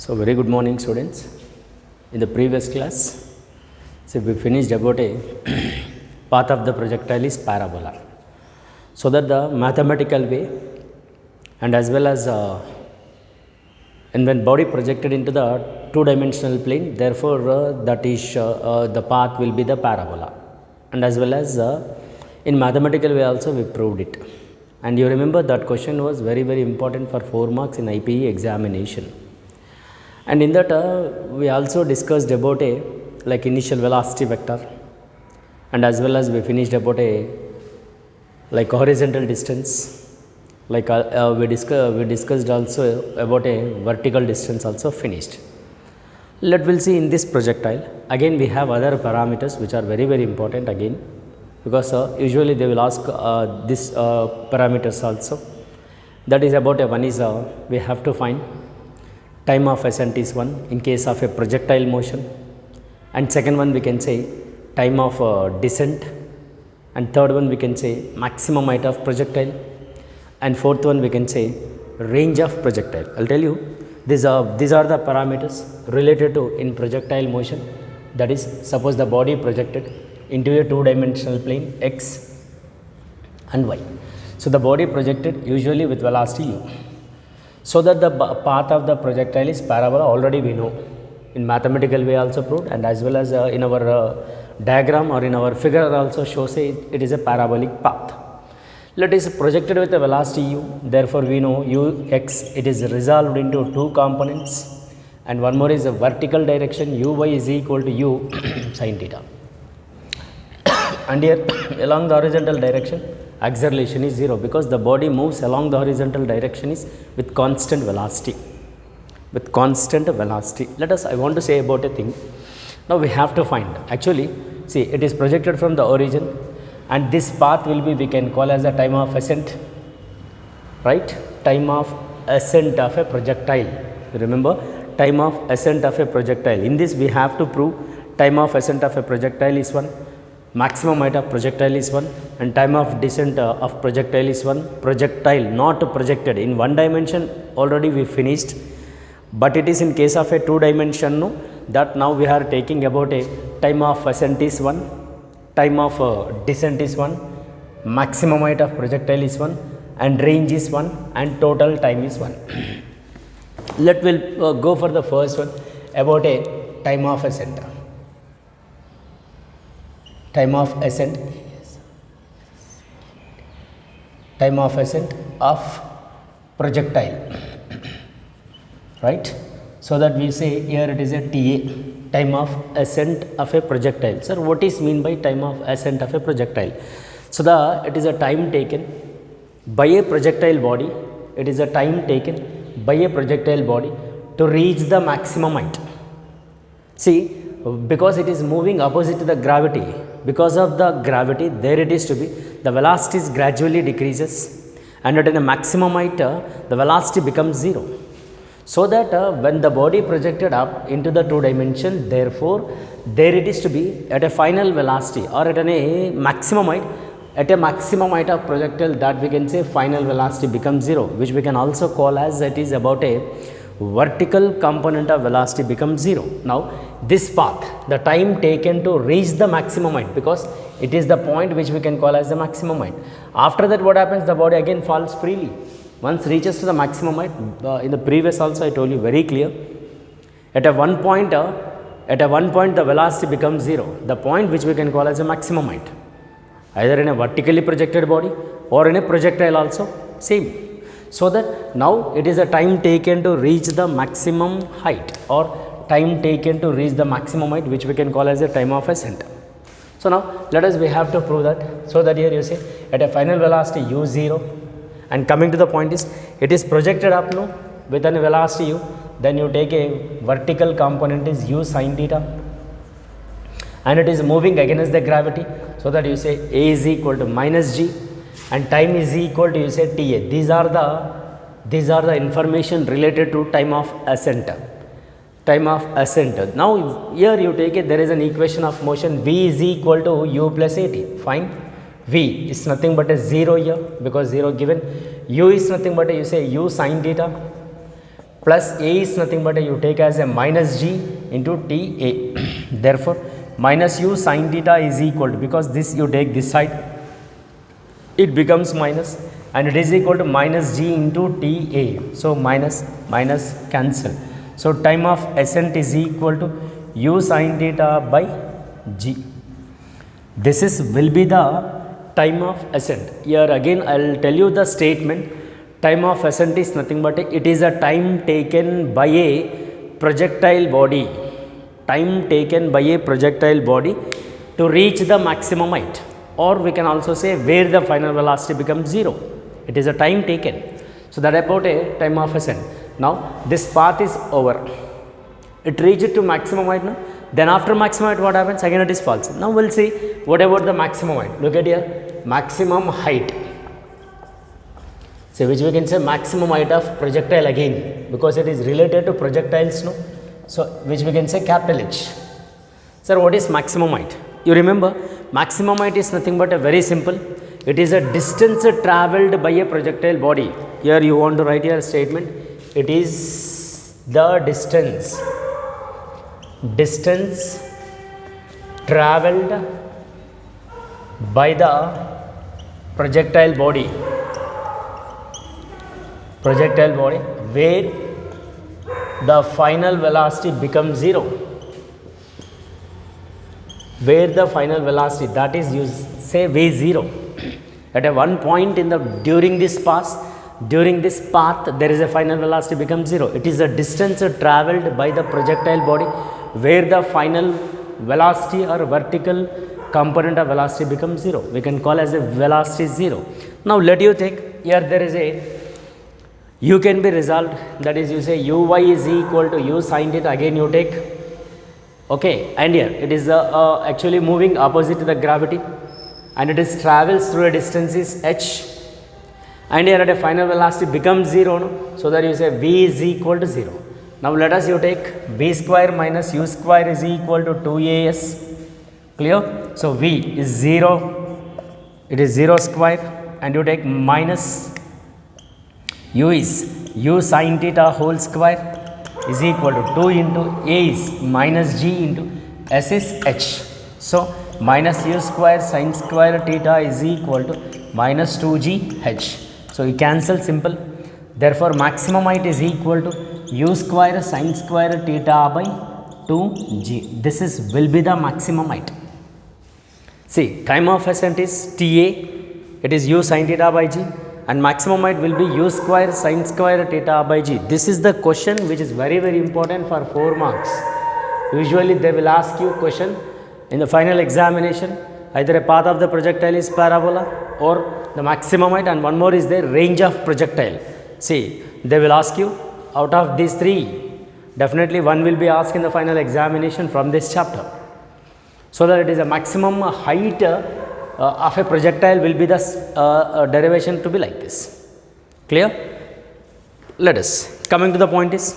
So very good morning students. In the previous class, so we finished about a path of the projectile is parabola. So that the mathematical way and as well as and when body projected into the two-dimensional plane, therefore that is the path will be the parabola. And as well as in mathematical way also we proved it. And you remember that question was very important for 4 marks in IPE examination. And in that we also discussed about a like initial velocity vector, and as well as we finished about a like horizontal distance, like we discussed also about a vertical distance also finished. We'll see in this projectile again we have other parameters which are very important again, because usually they will ask this parameters also. That is about one is we have to find time of ascent is 1 in case of a projectile motion, and second one we can say time of descent, and third one we can say maximum height of projectile, and fourth one we can say range of projectile. I'll tell you these are the parameters related to in projectile motion. That is, suppose the body projected into a two-dimensional plane x and y. So the body projected usually with velocity u. So that the path of the projectile is parabola, already we know in mathematical way also proved, and as well as in our diagram or in our figure also shows it is a parabolic path. Let is projected with a velocity u, therefore we know u x, it is resolved into two components, and one more is a vertical direction, uy is equal to u sin theta. And here along the horizontal direction acceleration is 0, because the body moves along the horizontal direction is with constant velocity. Let us, I want to say about a thing. Now we have to find, actually see, it is projected from the origin, and this path will be, we can call as the time of ascent, right? Time of ascent of a projectile. Remember, time of ascent of a projectile. In this we have to prove time of ascent of a projectile is 1, maximum height of projectile is 1, and time of descent of projectile is 1. Projectile, not projected in one dimension, already we finished, but it is in case of a two dimension, no, that now we are taking about a time of ascent is 1, time of descent is 1, maximum height of projectile is 1, and range is 1, and total time is 1. We'll go for the first one about a time of ascent. Time of ascent of projectile, right? So that we say here it is a TA, time of ascent of a projectile. Sir, what is mean by time of ascent of a projectile? So it is a time taken by a projectile body, to reach the maximum height. See, because it is moving opposite to the gravity, because of the gravity, there it is to be, the velocity gradually decreases, and at a maximum height the velocity becomes 0. So that when the body projected up into the two dimension, therefore there it is to be at a final velocity or at a maximum height, of projectile, that we can say final velocity becomes 0, which we can also call as it is about a vertical component of velocity becomes 0. Now this path, the time taken to reach the maximum height, because it is the point which we can call as the maximum height. After that what happens, the body again falls freely. Once reaches to the maximum height, in the previous also I told you very clear, at a one point the velocity becomes 0, the point which we can call as a maximum height, either in a vertically projected body or in a projectile also same. So that now it is a time taken to reach the maximum height, or time taken to reach the maximum height, which we can call as a time of ascent. So now we have to prove that. So that here you say at a final velocity u0, and coming to the point is it is projected up now with a velocity u, then you take a vertical component is u sin theta, and it is moving against the gravity. So that you say a is equal to minus g, and time is equal to, you say, TA. These are the information related to time of ascent. Now here you take it, there is an equation of motion, v is equal to u plus at. Fine, v is nothing but a 0 here, because 0 given, u is nothing but a, you say, u sin theta, plus a is nothing but you take as a minus g into ta. Therefore minus u sin theta is equal to, because this you take this side, it becomes minus, and it is equal to minus g into ta. So minus minus cancel. So time of ascent is equal to u sin theta by g. This is will be the time of ascent. Here again I will tell you the statement. Time of ascent is nothing but it is a time taken by a projectile body. Time taken by a projectile body to reach the maximum height, or we can also say where the final velocity becomes 0. It is a time taken. So that about a time of ascent. Now this path is over. It reached to maximum height now. Then after maximum height what happens? Again it is false. Now we will see what about the maximum height. Look at here, maximum height. So which we can say maximum height of projectile again, because it is related to projectiles, no? So which we can say capital H. Sir, what is maximum height? You remember maximum height is nothing but a very simple. It is a distance travelled by a projectile body. Here you want to write your statement. It is the distance travelled by the projectile body where the final velocity becomes 0. Where the final velocity, that is you say v0. At a one point in the during this path there is a final velocity becomes 0. It is a distance travelled by the projectile body where the final velocity or vertical component of velocity becomes 0. We can call as a velocity 0. Now let you take, here there is a u can be resolved, that is you say uy is equal to u sin theta, again you take, okay, and here it is actually moving opposite to the gravity, and it is travels through a distance is h, and here at a final velocity becomes 0, no? So that you say v is equal to 0. Now let us you take v square minus u square is equal to 2as, clear? So v is 0, it is 0 square, and you take minus u is u sin theta whole square is equal to 2 into a is minus g into s is h. So minus u square sin square theta is equal to minus 2g h. So you cancel, simple. Therefore maximum height is equal to u square sin square theta by 2g. This is will be the maximum height. See, time of ascent is ta, it is u sin theta by g, and maximum height will be u square sin square theta by g. This is the question which is very very important for 4 marks. Usually they will ask you question in the final examination, either a path of the projectile is parabola or the maximum height, and one more is the range of projectile. See, they will ask you out of these 3, definitely one will be asked in the final examination from this chapter. So that it is a maximum height of a projectile will be the derivation to be like this. Clear? Let us, coming to the point is,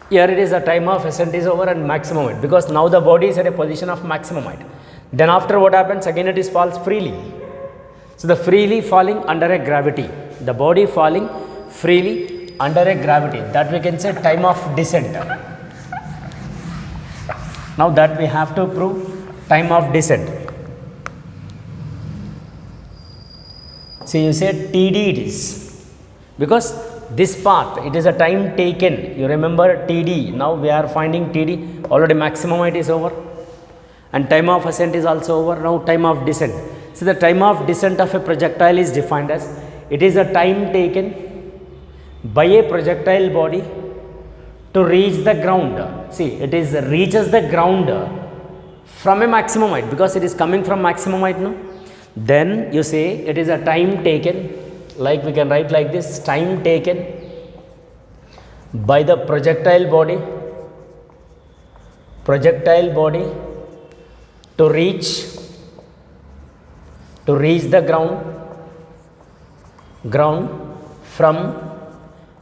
here it is the time of ascent is over and maximum height, because now the body is at a position of maximum height. Then after what happens, again it is falls freely. So the freely falling under a gravity, the body falling freely under a gravity, that we can say time of descent. Now that we have to prove time of descent. So you say TD it is, because this path it is a time taken. You remember TD, now we are finding TD, already maximum height is over and time of ascent is also over. Now time of descent. So the time of descent of a projectile is defined as, it is a time taken by a projectile body to reach the ground. See, it is reaches the ground from a maximum height, because it is coming from maximum height, no? Then you say it is a time taken, like we can write like this, time taken by the projectile body to reach the ground from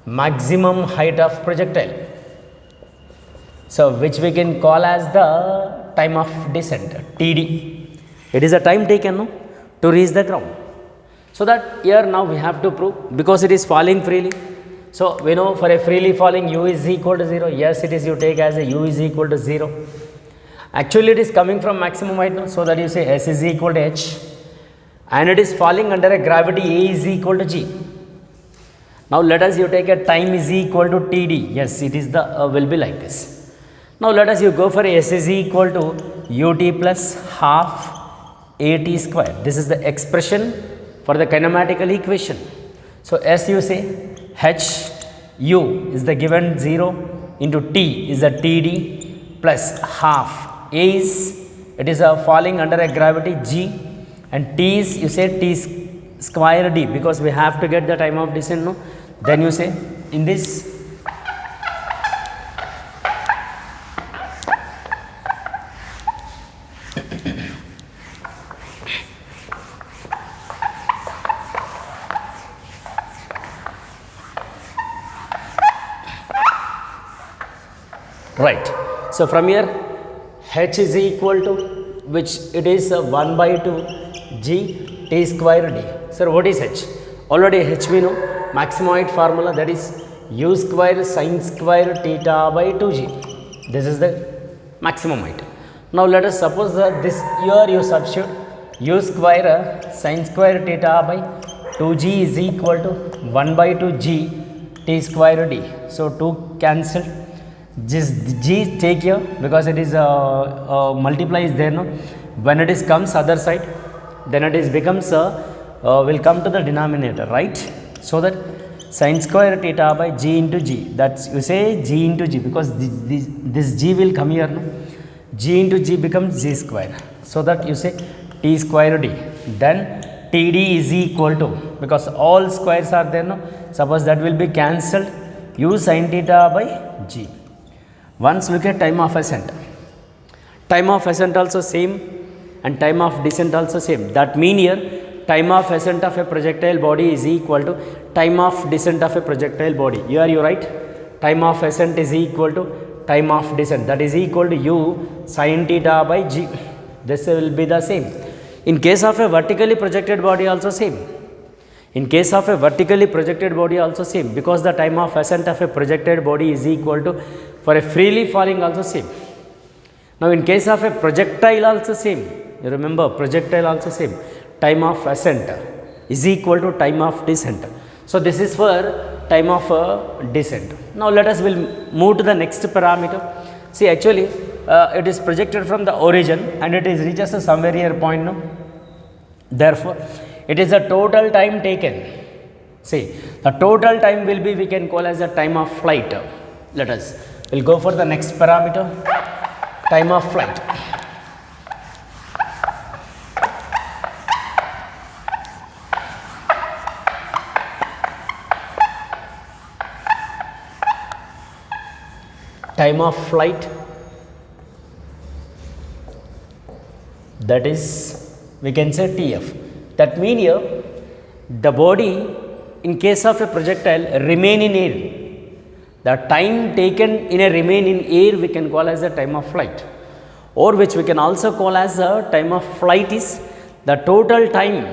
maximum height of projectile. So which we can call as the time of descent, TD. It is a time taken, no, to reach the ground. So that here now we have to prove, because it is falling freely, So we know for a freely falling u is equal to 0. Yes, it is, you take as a u is equal to 0. Actually it is coming from maximum height now, so that you say S is equal to H, and it is falling under a gravity A is equal to G. Now let us you take a time is equal to TD. Yes, it is the will be like this. Now let us you go for S is equal to ut plus half at square. This is the expression for the kinematical equation. So S you say H u is the given 0 into T is the TD plus half. A is, it is falling under a gravity G, and T is, you say T square D, because we have to get the time of descent, no? Then you say in this right. So from here H is equal to, which it is 1 by 2 G T square D. Sir, what is H? Already H we know, maximum height formula, that is u square sin square theta by 2G. This is the maximum height. Now let us suppose that this here you substitute u square sin square theta by 2G is equal to 1 by 2 G T square D. So 2 cancelled. This G take here, because it is multiply is there, no? When it is comes other side, then it is becomes will come to the denominator, right? So that sin square theta by G into G, that's you say G into G, because this G will come here, no? G into G becomes G square, so that you say T square D. Then TD is equal to, because all squares are there, no? Suppose that will be cancelled, u sin theta by G. Once look at time of ascent. Time of ascent also same, and time of descent also same. That mean here time of ascent of a projectile body is equal to time of descent of a projectile body. Here you write time of ascent is equal to time of descent, that is equal to u sin theta by G. This will be the same. In case of a vertically projected body also same. In case of a vertically projected body also same, because the time of ascent of a projected body is equal to, for a freely falling also same. Now in case of a projectile also same, you remember projectile also same, time of ascent is equal to time of descent. So this is for time of descent. Now let us will move to the next parameter. See, actually it is projected from the origin and it is reaches somewhere here point now. Therefore it is the total time taken. See, the total time will be, we can call as the time of flight. Let us, we'll go for the next parameter, time of flight. Time of flight, that is, we can say TF. That mean here the body in case of a projectile remain in air. The time taken in a remain in air we can call as the time of flight, or which we can also call as the time of flight is the total time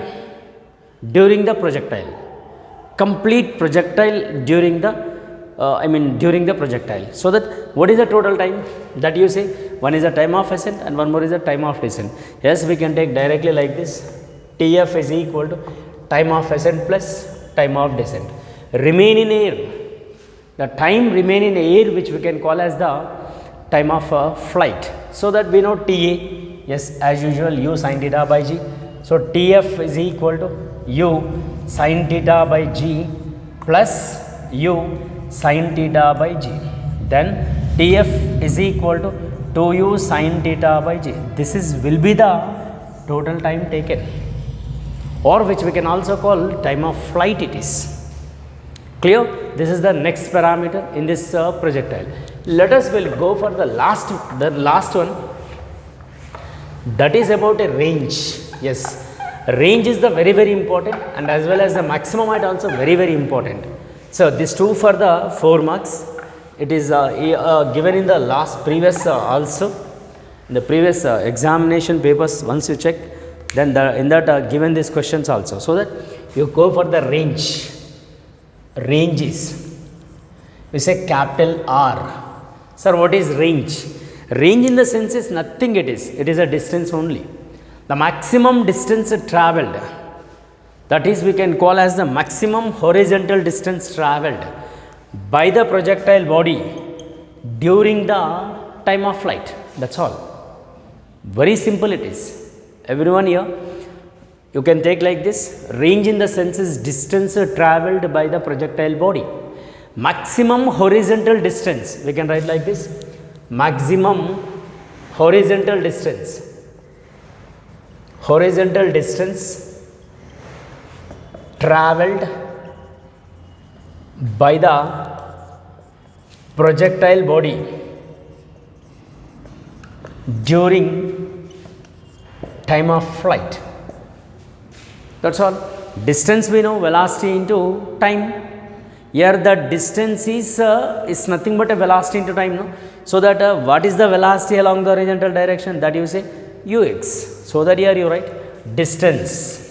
during the projectile, complete projectile during the during the projectile. So that what is the total time that you say? One is the time of ascent and one more is the time of descent. Yes, we can take directly like this. TF is equal to time of ascent plus time of descent. Remain in air, the time remain in air which we can call as the time of flight. So that we know TA, yes, as usual u sin theta by G. So TF is equal to u sin theta by G plus u sin theta by G. Then TF is equal to 2u sin theta by G. This is will be the total time taken, or which we can also call time of flight it is. Clear? This is the next parameter in this projectile. Let us will go for the last one, that is about a range. Yes, range is the very important, and as well as the maximum height also very important. So this two for the 4 marks. It is given in the previous also, in the previous examination papers. Once you check, then in that given these questions also, so that you go for the range. Range is We say capital R. Sir, what is range? Range in the sense is nothing it is. It is a distance only. The maximum distance travelled. That is we can call as the maximum horizontal distance travelled by the projectile body during the time of flight. That's all. Very simple it is. Everyone here, you can take like this. Range in the sense is distance travelled by the projectile body. Maximum horizontal distance, we can write like this. Maximum horizontal distance. Horizontal distance travelled by the projectile body during time of flight. That's all. Distance we know, velocity into time. Here the distance is nothing but a velocity into time, no? So that what is the velocity along the horizontal direction? That you say ux. So that here you write distance.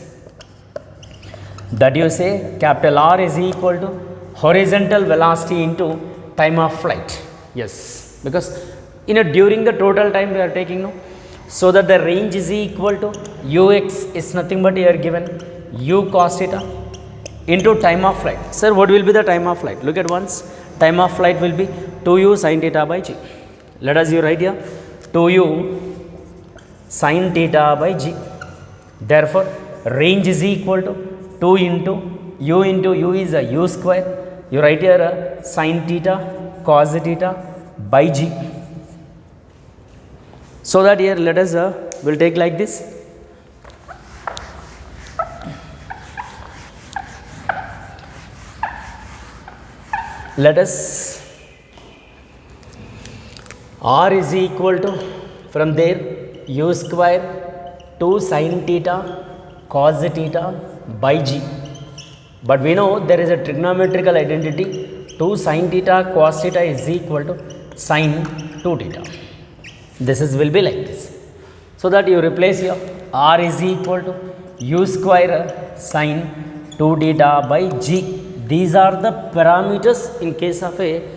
That you say capital R is equal to horizontal velocity into time of flight. Yes, because during the total time we are taking, no? So that the range is equal to ux is nothing but here given u cos theta into time of flight. Sir, what will be the time of flight? Look at once. Time of flight will be 2u sin theta by g. Let us you write here 2u sin theta by g. Therefore, range is equal to 2 into u is a u square. You write here sin theta cos theta by g. So that here let us will take like this. Let us R is equal to, from there, u square 2 sin theta cos theta by g. But we know there is a trigonometrical identity 2 sin theta cos theta is equal to sin 2 theta. This is will be like this. So that you replace here R is equal to u square sin 2 theta by g. These are the parameters in case of a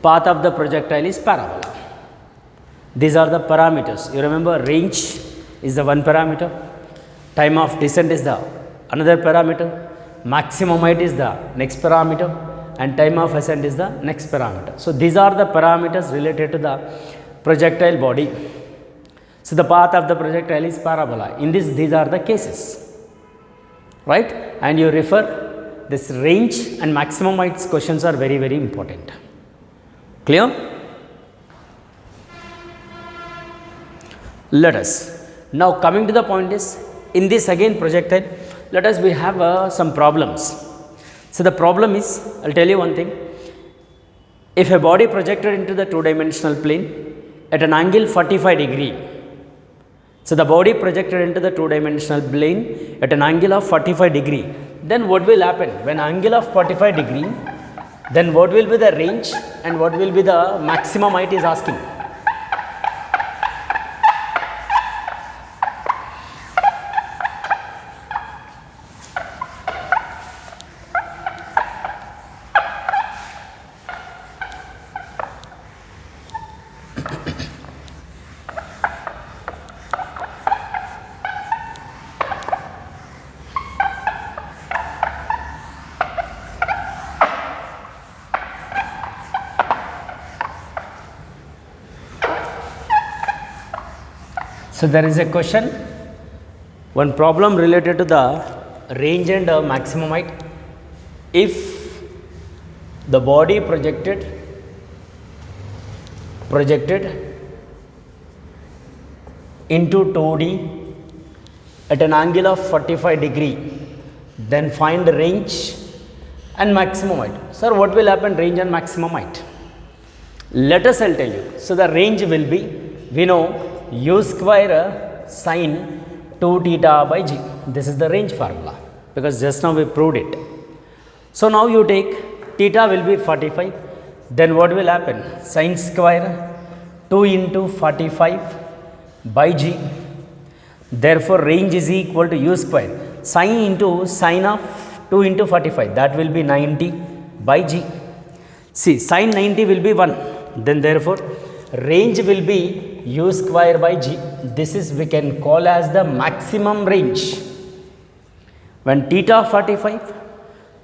path of the projectile is parabola. These are the parameters. You remember range is the one parameter, time of descent is the another parameter, maximum height is the next parameter, and time of ascent is the next parameter. So these are the parameters related to the projectile body. So the path of the projectile is parabola. In this, these are the cases, right? And you refer this range and maximum heights questions are very, very important. Clear? Let us now coming to the point is in this again projectile. Let us we have some problems. So the problem is, I'll tell you one thing. If a body projected into the two-dimensional plane at an angle 45 degree. So the body projected into the two-dimensional plane at an angle of 45 degree. Then what will happen? When angle of 45 degree, then what will be the range and what will be the maximum height is asking. So there is a question, one problem related to the range and maximum height. If the body projected into 2D at an angle of 45 degree, then find the range and maximum height. Sir, what will happen range and maximum height? Let us I'll tell you. So the range will be, we know u square sin 2 theta by g. This is the range formula because just now we proved it. So now you take theta will be 45, then what will happen? Sin square 2 into 45 by g. Therefore range is equal to u square sin into sin of 2 into 45, that will be 90 by g. See, sine 90 will be 1. Then therefore, range will be u square by g. This is we can call as the maximum range. When theta 45,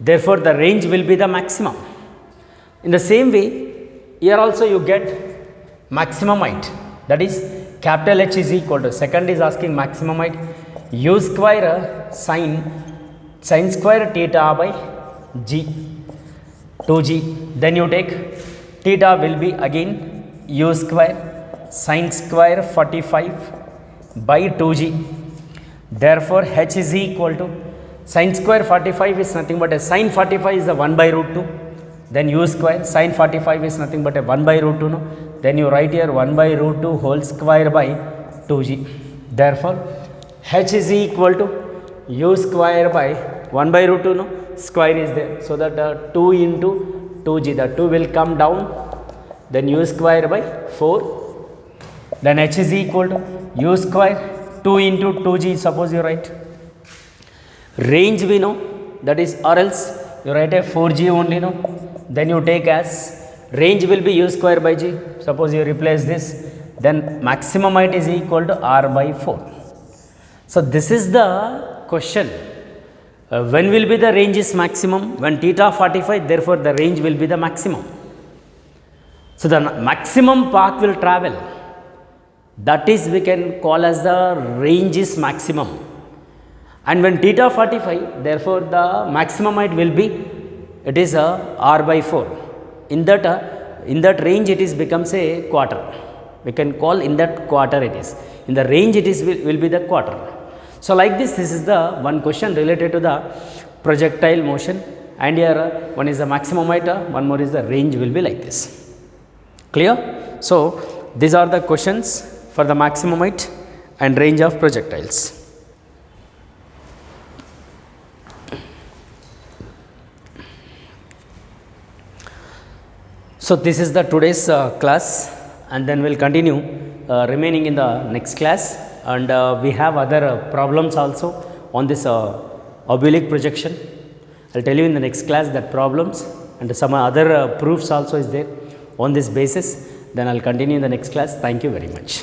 therefore the range will be the maximum. In the same way, here also you get maximum height. That is capital H is equal to, second is asking maximum height, u square sine square theta by g, 2g. Then you take theta will be again u square sine square 45 by 2g. Therefore, h is equal to sine square 45 is nothing but a sine 45 is a 1 by root 2. Then u square sine 45 is nothing but a 1 by root 2. No? Then you write here 1 by root 2 whole square by 2g. Therefore, h is equal to u square by 1 by root 2. No? Square is there. So that 2 into 2g, the 2 will come down. Then u square by 4. Then h is equal to u square 2 into 2g. Suppose you write range we know, that is, or else you write a 4g only, no. Then you take as range will be u square by g. Suppose you replace this, then maximum height is equal to r by 4. So this is the question. When will be the range is maximum? When theta 45, therefore the range will be the maximum. So the maximum path will travel. That is we can call as the range is maximum. And when theta 45, therefore the maximum height will be, it is a r by 4. In that range it is becomes a quarter. We can call in that quarter it is. In the range it is will be the quarter. So like this is the one question related to the projectile motion, and here one is the maximum height, one more is the range will be like this. Clear? So these are the questions for the maximum height and range of projectiles. So this is the today's class, and then we'll continue remaining in the next class, and we have other problems also on this oblique projection. I'll tell you in the next class that problems and some other proofs also is there on this basis. Then I'll continue in the next class. Thank you very much.